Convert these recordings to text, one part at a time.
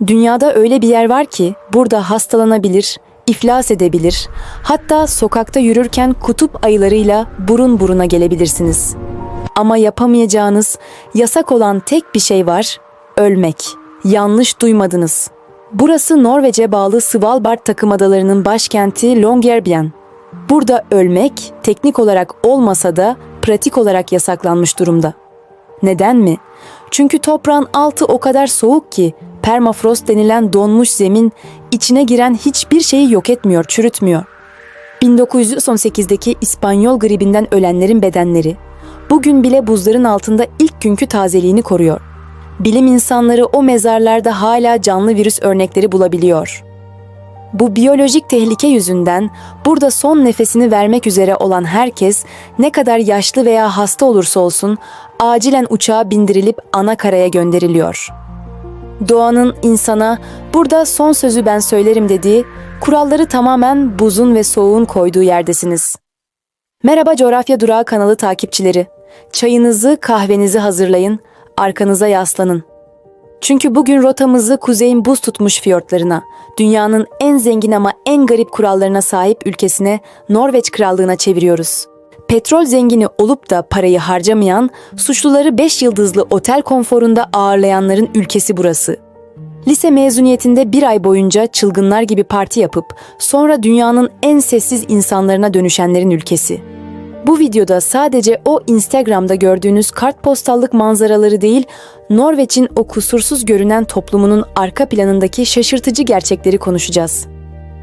Dünyada öyle bir yer var ki burada hastalanabilir, iflas edebilir, hatta sokakta yürürken kutup ayılarıyla burun buruna gelebilirsiniz. Ama yapamayacağınız, yasak olan tek bir şey var, ölmek. Yanlış duymadınız. Burası Norveç'e bağlı Svalbard takımadalarının başkenti Longyearbyen. Burada ölmek teknik olarak olmasa da pratik olarak yasaklanmış durumda. Neden mi? Çünkü toprağın altı o kadar soğuk ki permafrost denilen donmuş zemin içine giren hiçbir şeyi yok etmiyor, çürütmüyor. 1918'deki İspanyol gribinden ölenlerin bedenleri bugün bile buzların altında ilk günkü tazeliğini koruyor. Bilim insanları o mezarlarda hala canlı virüs örnekleri bulabiliyor. Bu biyolojik tehlike yüzünden burada son nefesini vermek üzere olan herkes ne kadar yaşlı veya hasta olursa olsun acilen uçağa bindirilip ana karaya gönderiliyor. Doğanın insana burada son sözü ben söylerim dediği, kuralları tamamen buzun ve soğuğun koyduğu yerdesiniz. Merhaba Coğrafya Durağı kanalı takipçileri. Çayınızı, kahvenizi hazırlayın, arkanıza yaslanın. Çünkü bugün rotamızı kuzeyin buz tutmuş fiyortlarına, dünyanın en zengin ama en garip kurallarına sahip ülkesine, Norveç Krallığı'na çeviriyoruz. Petrol zengini olup da parayı harcamayan, suçluları 5 yıldızlı otel konforunda ağırlayanların ülkesi burası. Lise mezuniyetinde bir ay boyunca çılgınlar gibi parti yapıp sonra dünyanın en sessiz insanlarına dönüşenlerin ülkesi. Bu videoda sadece o Instagram'da gördüğünüz kartpostallık manzaraları değil, Norveç'in o kusursuz görünen toplumunun arka planındaki şaşırtıcı gerçekleri konuşacağız.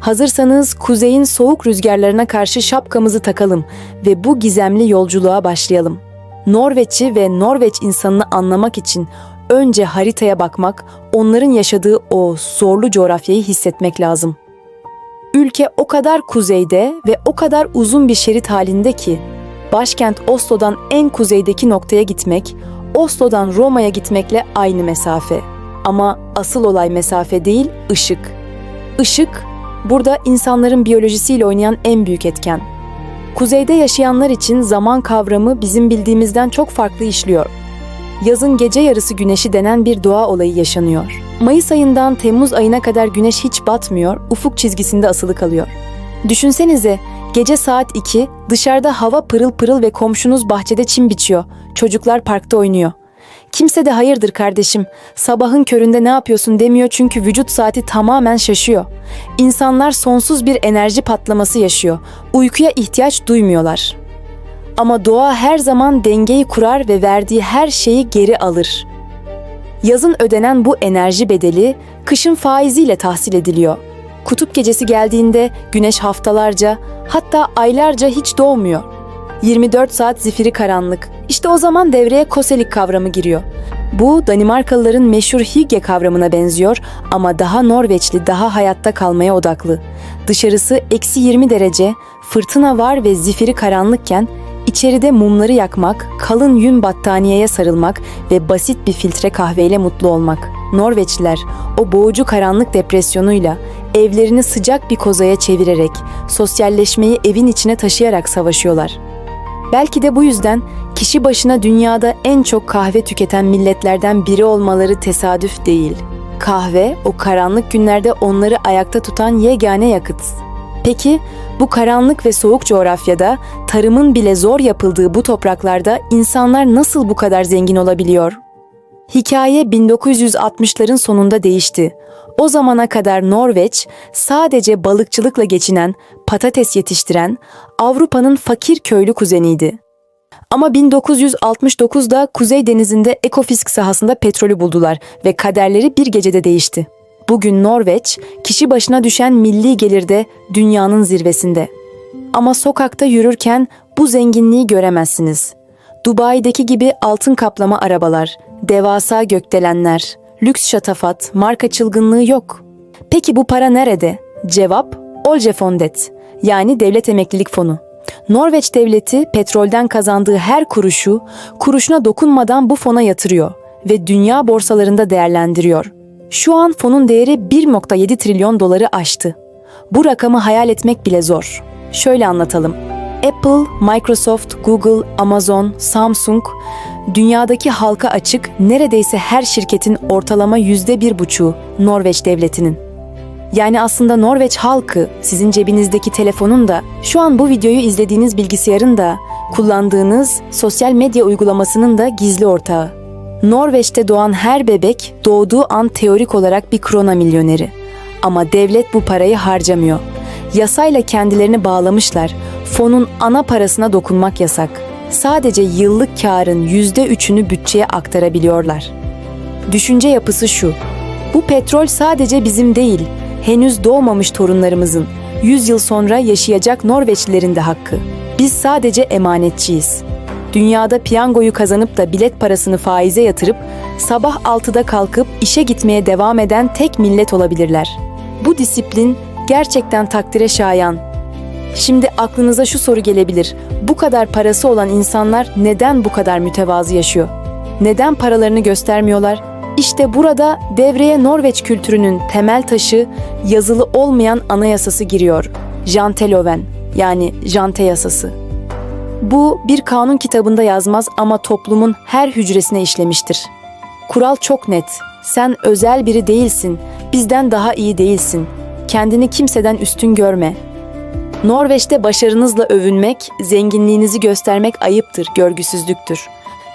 Hazırsanız kuzeyin soğuk rüzgarlarına karşı şapkamızı takalım ve bu gizemli yolculuğa başlayalım. Norveç'i ve Norveç insanını anlamak için önce haritaya bakmak, onların yaşadığı o zorlu coğrafyayı hissetmek lazım. Ülke o kadar kuzeyde ve o kadar uzun bir şerit halinde ki, başkent Oslo'dan en kuzeydeki noktaya gitmek, Oslo'dan Roma'ya gitmekle aynı mesafe. Ama asıl olay mesafe değil, ışık. Işık, burada insanların biyolojisiyle oynayan en büyük etken. Kuzeyde yaşayanlar için zaman kavramı bizim bildiğimizden çok farklı işliyor. Yazın gece yarısı güneşi denen bir doğa olayı yaşanıyor. Mayıs ayından Temmuz ayına kadar güneş hiç batmıyor, ufuk çizgisinde asılı kalıyor. Düşünsenize, gece saat 2, dışarıda hava pırıl pırıl ve komşunuz bahçede çim biçiyor, çocuklar parkta oynuyor. Kimse de hayırdır kardeşim, sabahın köründe ne yapıyorsun demiyor çünkü vücut saati tamamen şaşıyor. İnsanlar sonsuz bir enerji patlaması yaşıyor, uykuya ihtiyaç duymuyorlar. Ama doğa her zaman dengeyi kurar ve verdiği her şeyi geri alır. Yazın ödenen bu enerji bedeli kışın faiziyle tahsil ediliyor. Kutup gecesi geldiğinde güneş haftalarca, hatta aylarca hiç doğmuyor. 24 saat zifiri karanlık. İşte o zaman devreye koselik kavramı giriyor. Bu Danimarkalıların meşhur hygge kavramına benziyor ama daha Norveçli, daha hayatta kalmaya odaklı. Dışarısı -20 derece, fırtına var ve zifiri karanlıkken İçeride mumları yakmak, kalın yün battaniyeye sarılmak ve basit bir filtre kahveyle mutlu olmak. Norveçliler o boğucu karanlık depresyonuyla evlerini sıcak bir kozaya çevirerek, sosyalleşmeyi evin içine taşıyarak savaşıyorlar. Belki de bu yüzden kişi başına dünyada en çok kahve tüketen milletlerden biri olmaları tesadüf değil. Kahve o karanlık günlerde onları ayakta tutan yegane yakıt. Peki, bu karanlık ve soğuk coğrafyada, tarımın bile zor yapıldığı bu topraklarda insanlar nasıl bu kadar zengin olabiliyor? Hikaye 1960'ların sonunda değişti. O zamana kadar Norveç, sadece balıkçılıkla geçinen, patates yetiştiren, Avrupa'nın fakir köylü kuzeniydi. Ama 1969'da Kuzey Denizi'nde Ekofisk sahasında petrolü buldular ve kaderleri bir gecede değişti. Bugün Norveç, kişi başına düşen milli gelirde dünyanın zirvesinde. Ama sokakta yürürken bu zenginliği göremezsiniz. Dubai'deki gibi altın kaplama arabalar, devasa gökdelenler, lüks şatafat, marka çılgınlığı yok. Peki bu para nerede? Cevap, Oljefondet, yani devlet emeklilik fonu. Norveç devleti petrolden kazandığı her kuruşu, kuruşuna dokunmadan bu fona yatırıyor ve dünya borsalarında değerlendiriyor. Şu an fonun değeri 1,7 trilyon doları aştı. Bu rakamı hayal etmek bile zor. Şöyle anlatalım. Apple, Microsoft, Google, Amazon, Samsung Dünyadaki halka açık neredeyse her şirketin ortalama %1,5'u Norveç devletinin. Yani aslında Norveç halkı sizin cebinizdeki telefonun da, şu an bu videoyu izlediğiniz bilgisayarın da, kullandığınız sosyal medya uygulamasının da gizli ortağı. Norveç'te doğan her bebek doğduğu an teorik olarak bir krona milyoneri. Ama devlet bu parayı harcamıyor. Yasayla kendilerini bağlamışlar. Fonun ana parasına dokunmak yasak. Sadece yıllık karın %3'ünü bütçeye aktarabiliyorlar. Düşünce yapısı şu: bu petrol sadece bizim değil, henüz doğmamış torunlarımızın, 100 yıl sonra yaşayacak Norveçlilerin de hakkı. Biz sadece emanetçiyiz. Dünyada piyangoyu kazanıp da bilet parasını faize yatırıp sabah 6'da kalkıp işe gitmeye devam eden tek millet olabilirler. Bu disiplin gerçekten takdire şayan. Şimdi aklınıza şu soru gelebilir: bu kadar parası olan insanlar neden bu kadar mütevazı yaşıyor? Neden paralarını göstermiyorlar? İşte burada devreye Norveç kültürünün temel taşı, yazılı olmayan anayasası giriyor. Janteloven, yani jante yasası. Bu bir kanun kitabında yazmaz ama toplumun her hücresine işlemiştir. Kural çok net: sen özel biri değilsin, bizden daha iyi değilsin. Kendini kimseden üstün görme. Norveç'te başarınızla övünmek, zenginliğinizi göstermek ayıptır, görgüsüzlüktür.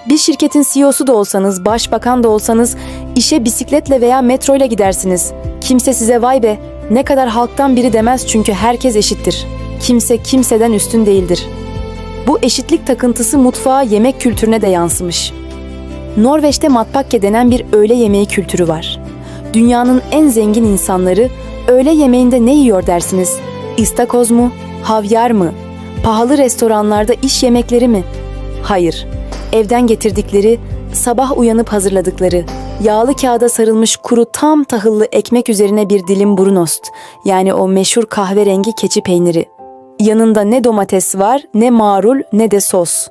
Bir şirketin CEO'su da olsanız, başbakan da olsanız işe bisikletle veya metroyla gidersiniz. Kimse size "vay be, ne kadar halktan biri" demez, çünkü herkes eşittir. Kimse kimseden üstün değildir. Bu eşitlik takıntısı mutfağa, yemek kültürüne de yansımış. Norveç'te matpakke denen bir öğle yemeği kültürü var. Dünyanın en zengin insanları öğle yemeğinde ne yiyor dersiniz? İstakoz mu? Havyar mı? Pahalı restoranlarda iş yemekleri mi? Hayır. Evden getirdikleri, sabah uyanıp hazırladıkları, yağlı kağıda sarılmış kuru tam tahıllı ekmek üzerine bir dilim brunost, yani o meşhur kahverengi keçi peyniri. Yanında ne domates var, ne marul, ne de sos.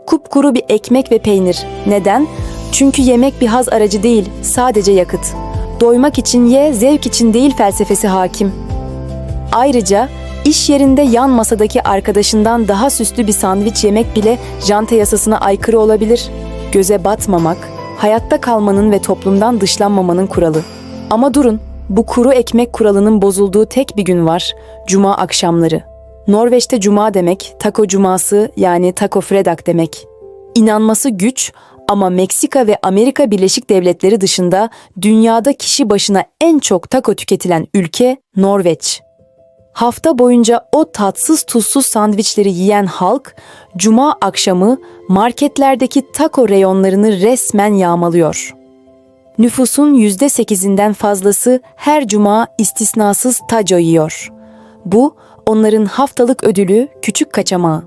Kupkuru bir ekmek ve peynir. Neden? Çünkü yemek bir haz aracı değil, sadece yakıt. Doymak için ye, zevk için değil felsefesi hakim. Ayrıca iş yerinde yan masadaki arkadaşından daha süslü bir sandviç yemek bile jante yasasına aykırı olabilir. Göze batmamak, hayatta kalmanın ve toplumdan dışlanmamanın kuralı. Ama durun, bu kuru ekmek kuralının bozulduğu tek bir gün var: Cuma akşamları. Norveç'te cuma demek, taco cuması, yani taco fredag demek. İnanması güç ama Meksika ve Amerika Birleşik Devletleri dışında dünyada kişi başına en çok taco tüketilen ülke Norveç. Hafta boyunca o tatsız tuzsuz sandviçleri yiyen halk, cuma akşamı marketlerdeki taco reyonlarını resmen yağmalıyor. Nüfusun %8'inden fazlası her cuma istisnasız taco yiyor. Bu, onların haftalık ödülü, küçük kaçamağı.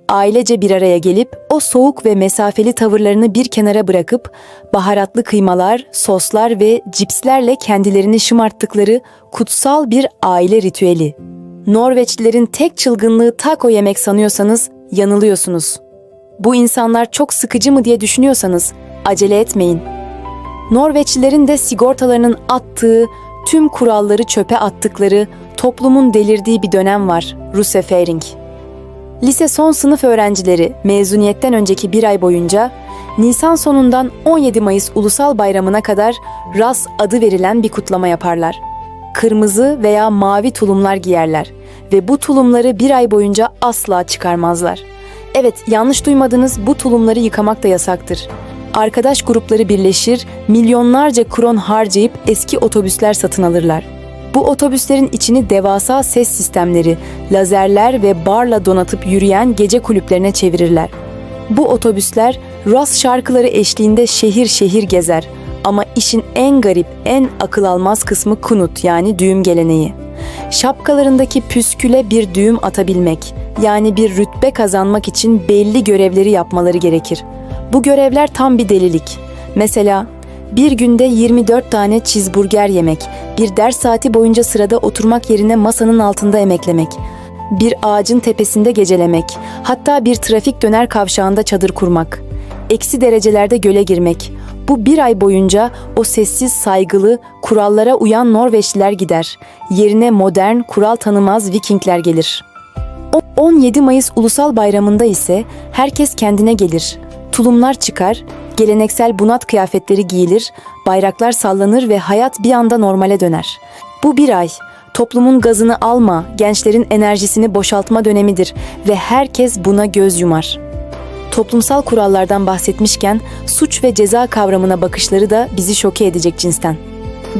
Ailece bir araya gelip o soğuk ve mesafeli tavırlarını bir kenara bırakıp baharatlı kıymalar, soslar ve cipslerle kendilerini şımarttıkları kutsal bir aile ritüeli. Norveçlilerin tek çılgınlığı taco yemek sanıyorsanız yanılıyorsunuz. Bu insanlar çok sıkıcı mı diye düşünüyorsanız acele etmeyin. Norveçlilerin de sigortalarının attığı, tüm kuralları çöpe attıkları, toplumun delirdiği bir dönem var: Russefeiring. Lise son sınıf öğrencileri mezuniyetten önceki bir ay boyunca Nisan sonundan 17 Mayıs Ulusal Bayramı'na kadar Ras adı verilen bir kutlama yaparlar. Kırmızı veya mavi tulumlar giyerler ve bu tulumları bir ay boyunca asla çıkarmazlar. Evet, yanlış duymadınız, bu tulumları yıkamak da yasaktır. Arkadaş grupları birleşir, milyonlarca kron harcayıp eski otobüsler satın alırlar. Bu otobüslerin içini devasa ses sistemleri, lazerler ve barla donatıp yürüyen gece kulüplerine çevirirler. Bu otobüsler Ras şarkıları eşliğinde şehir şehir gezer. Ama işin en garip, en akıl almaz kısmı kunut, yani düğüm geleneği. Şapkalarındaki püsküle bir düğüm atabilmek, yani bir rütbe kazanmak için belli görevleri yapmaları gerekir. Bu görevler tam bir delilik. Mesela bir günde 24 tane cheeseburger yemek, bir ders saati boyunca sırada oturmak yerine masanın altında emeklemek, bir ağacın tepesinde gecelemek, hatta bir trafik döner kavşağında çadır kurmak, eksi derecelerde göle girmek. Bu bir ay boyunca o sessiz, saygılı, kurallara uyan Norveçliler gider. Yerine modern, kural tanımaz Vikingler gelir. 17 Mayıs Ulusal Bayramı'nda ise herkes kendine gelir. tulumlar çıkar, geleneksel bunat kıyafetleri giyilir, bayraklar sallanır ve hayat bir anda normale döner. Bu bir ay, toplumun gazını alma, gençlerin enerjisini boşaltma dönemidir ve herkes buna göz yumar. Toplumsal kurallardan bahsetmişken suç ve ceza kavramına bakışları da bizi şoke edecek cinsten.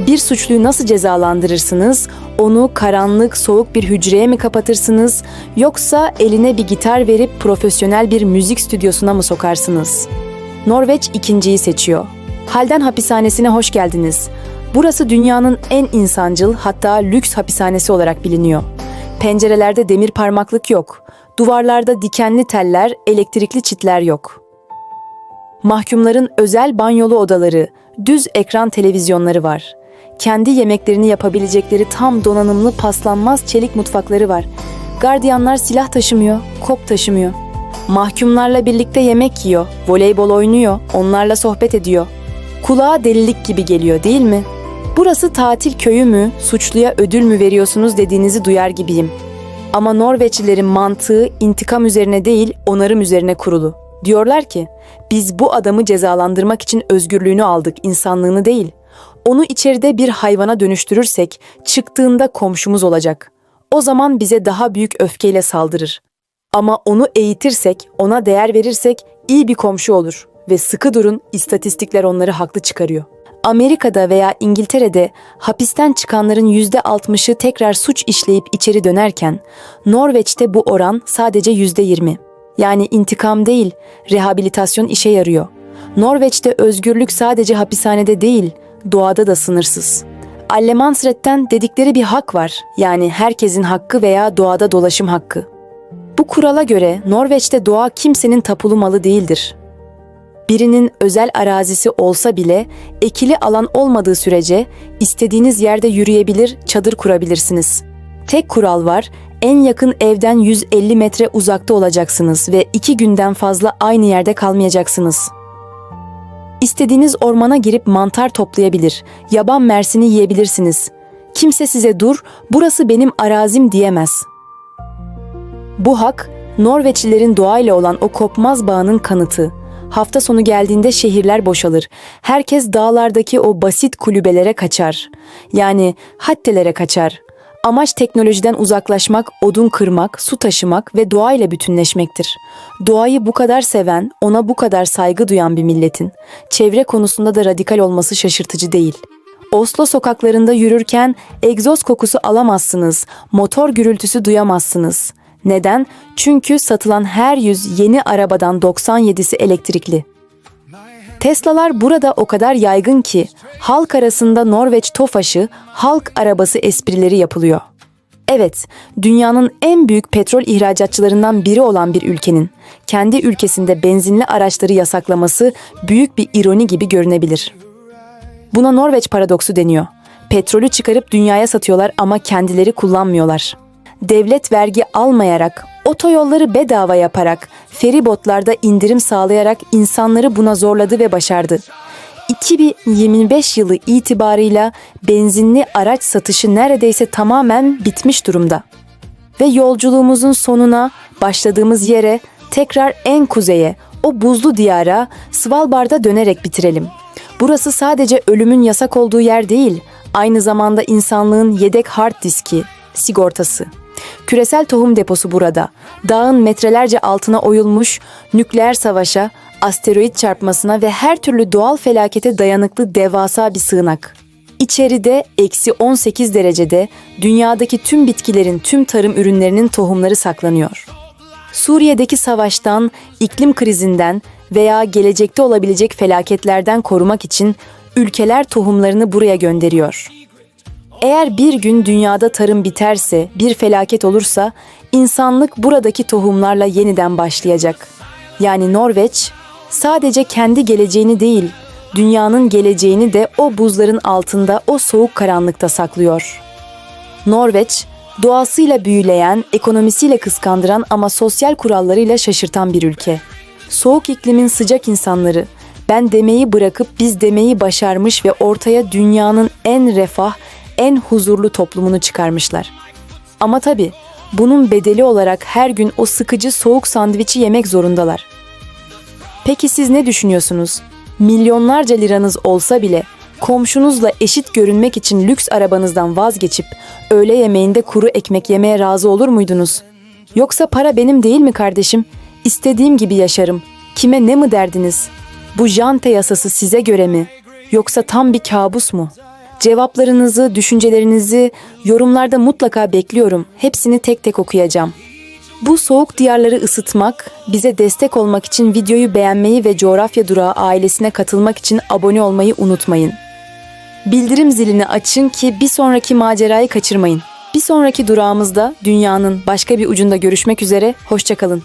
Bir suçluyu nasıl cezalandırırsınız? Onu karanlık, soğuk bir hücreye mi kapatırsınız? Yoksa eline bir gitar verip profesyonel bir müzik stüdyosuna mı sokarsınız? Norveç ikinciyi seçiyor. Halden hapishanesine hoş geldiniz. Burası dünyanın en insancıl, hatta lüks hapishanesi olarak biliniyor. Pencerelerde demir parmaklık yok. Duvarlarda dikenli teller, elektrikli çitler yok. Mahkumların özel banyolu odaları, düz ekran televizyonları var. Kendi yemeklerini yapabilecekleri tam donanımlı paslanmaz çelik mutfakları var. Gardiyanlar silah taşımıyor, kop taşımıyor. Mahkumlarla birlikte yemek yiyor, voleybol oynuyor, onlarla sohbet ediyor. Kulağa delilik gibi geliyor, değil mi? Burası tatil köyü mü, suçluya ödül mü veriyorsunuz dediğinizi duyar gibiyim. Ama Norveçlilerin mantığı intikam üzerine değil, onarım üzerine kurulu. Diyorlar ki, biz bu adamı cezalandırmak için özgürlüğünü aldık, insanlığını değil. Onu içeride bir hayvana dönüştürürsek, çıktığında komşumuz olacak. O zaman bize daha büyük öfkeyle saldırır. Ama onu eğitirsek, ona değer verirsek iyi bir komşu olur. Ve sıkı durun, istatistikler onları haklı çıkarıyor. Amerika'da veya İngiltere'de hapisten çıkanların %60'ı tekrar suç işleyip içeri dönerken, Norveç'te bu oran sadece %20. Yani intikam değil, rehabilitasyon işe yarıyor. Norveç'te özgürlük sadece hapishanede değil, doğada da sınırsız. Allemansretten dedikleri bir hak var, yani herkesin hakkı veya doğada dolaşım hakkı. Bu kurala göre Norveç'te doğa kimsenin tapulu malı değildir. Birinin özel arazisi olsa bile ekili alan olmadığı sürece istediğiniz yerde yürüyebilir, çadır kurabilirsiniz. Tek kural var, en yakın evden 150 metre uzakta olacaksınız ve 2 günden fazla aynı yerde kalmayacaksınız. İstediğiniz ormana girip mantar toplayabilir, yaban mersini yiyebilirsiniz. Kimse size dur, burası benim arazim diyemez. Bu hak, Norveçlilerin doğayla olan o kopmaz bağının kanıtı. Hafta sonu geldiğinde şehirler boşalır. Herkes dağlardaki o basit kulübelere kaçar. Yani hattelere kaçar. Amaç teknolojiden uzaklaşmak, odun kırmak, su taşımak ve doğayla bütünleşmektir. Doğayı bu kadar seven, ona bu kadar saygı duyan bir milletin, çevre konusunda da radikal olması şaşırtıcı değil. Oslo sokaklarında yürürken egzoz kokusu alamazsınız, motor gürültüsü duyamazsınız. Neden? Çünkü satılan her 100 yeni arabadan 97'si elektrikli. Tesla'lar burada o kadar yaygın ki halk arasında Norveç Tofaş'ı halk arabası esprileri yapılıyor. Evet, dünyanın en büyük petrol ihracatçılarından biri olan bir ülkenin kendi ülkesinde benzinli araçları yasaklaması büyük bir ironi gibi görünebilir. Buna Norveç paradoksu deniyor. Petrolü çıkarıp dünyaya satıyorlar ama kendileri kullanmıyorlar. Devlet vergi almayarak, otoyolları bedava yaparak, feribotlarda indirim sağlayarak insanları buna zorladı ve başardı. 2025 yılı itibarıyla benzinli araç satışı neredeyse tamamen bitmiş durumda. Ve yolculuğumuzun sonuna, başladığımız yere, tekrar en kuzeye, o buzlu diyara, Svalbard'a dönerek bitirelim. Burası sadece ölümün yasak olduğu yer değil, aynı zamanda insanlığın yedek hard diski, sigortası. Küresel tohum deposu burada. Dağın metrelerce altına oyulmuş, nükleer savaşa, asteroid çarpmasına ve her türlü doğal felakete dayanıklı devasa bir sığınak. İçeride -18 derecede dünyadaki tüm bitkilerin, tüm tarım ürünlerinin tohumları saklanıyor. Suriye'deki savaştan, iklim krizinden veya gelecekte olabilecek felaketlerden korumak için ülkeler tohumlarını buraya gönderiyor. Eğer bir gün dünyada tarım biterse, bir felaket olursa, insanlık buradaki tohumlarla yeniden başlayacak. Yani Norveç, sadece kendi geleceğini değil, dünyanın geleceğini de o buzların altında, o soğuk karanlıkta saklıyor. Norveç, doğasıyla büyüleyen, ekonomisiyle kıskandıran ama sosyal kurallarıyla şaşırtan bir ülke. Soğuk iklimin sıcak insanları, ben demeyi bırakıp biz demeyi başarmış ve ortaya dünyanın en refah, en huzurlu toplumunu çıkarmışlar. Ama tabii bunun bedeli olarak her gün o sıkıcı soğuk sandviçi yemek zorundalar. Peki siz ne düşünüyorsunuz? Milyonlarca liranız olsa bile komşunuzla eşit görünmek için lüks arabanızdan vazgeçip öğle yemeğinde kuru ekmek yemeye razı olur muydunuz? Yoksa para benim değil mi kardeşim? İstediğim gibi yaşarım. Kime ne mi derdiniz? Bu Jante yasası size göre mi? Yoksa tam bir kabus mu? Cevaplarınızı, düşüncelerinizi yorumlarda mutlaka bekliyorum. Hepsini tek tek okuyacağım. Bu soğuk diyarları ısıtmak, bize destek olmak için videoyu beğenmeyi ve Coğrafya Durağı ailesine katılmak için abone olmayı unutmayın. Bildirim zilini açın ki bir sonraki macerayı kaçırmayın. Bir sonraki durağımızda dünyanın başka bir ucunda görüşmek üzere, hoşça kalın.